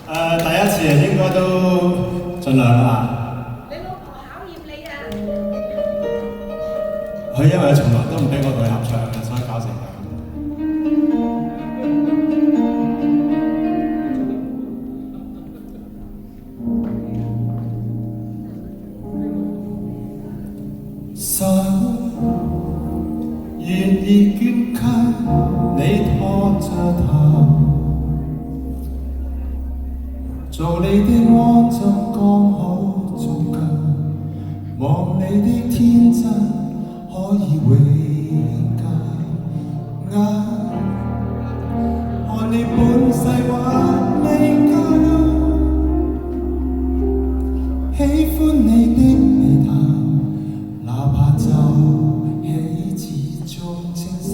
第一次應該都盡量啦。你老婆考驗你啊！佢因為從來都唔俾我同佢合唱嘅，所以搞成咁。手願意捐給你拖着頭，做你的安枕剛好足夠，望你的天真可以永久。看你本世還未夠，喜歡你的眉頭，哪怕皺起始終清秀。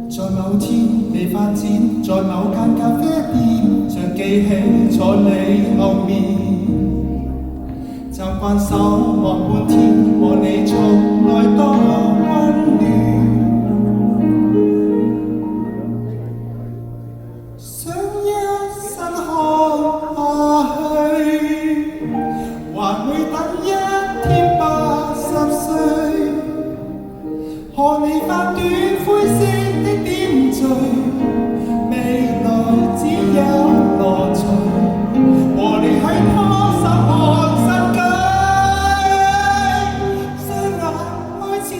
在某天未發展，在某間咖啡店，像記起坐你後面，習慣守望半天，和你從來多溫暖。想一生看下去，還會等一天80歲，看你發短灰色的點綴，未來只有樂趣，和你喺拖手看世界，雙眼開始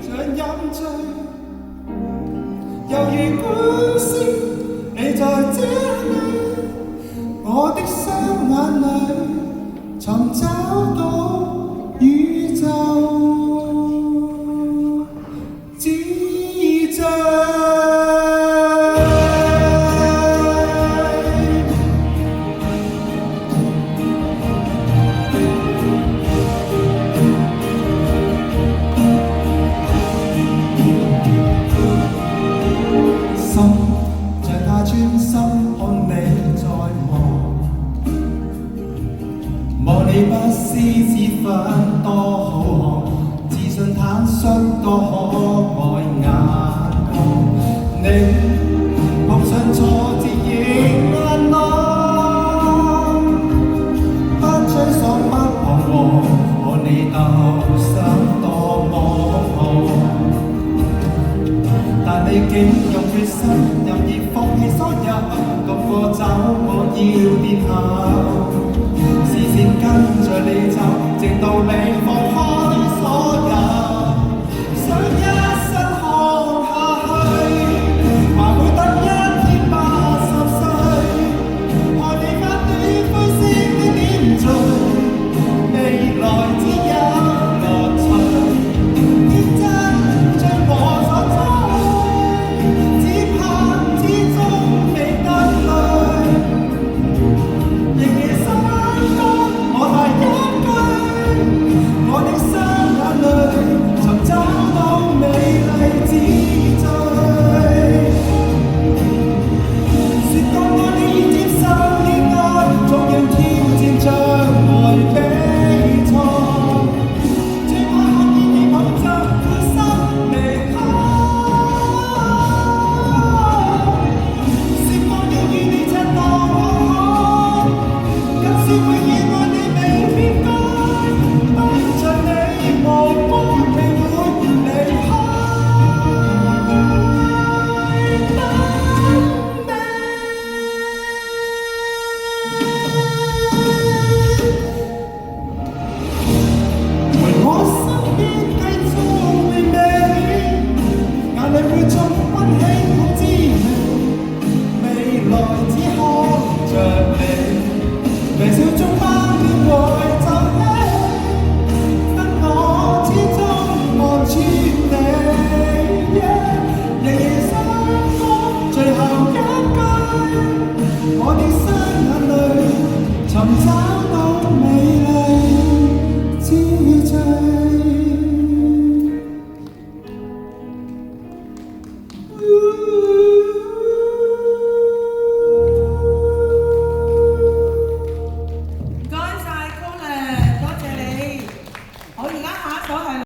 像飲醉，猶如故事你在這裏，我的雙眼裏尋找到宇宙之最。像他專心看你在望你不施脂粉多好看，自信坦率多可愛眼光，你碰上挫折亦難當，不沮喪不彷徨，和你鬥心多麼好，但你竟用決心任意放棄所有，獨個走我要跌後，視線跟着你走，直到你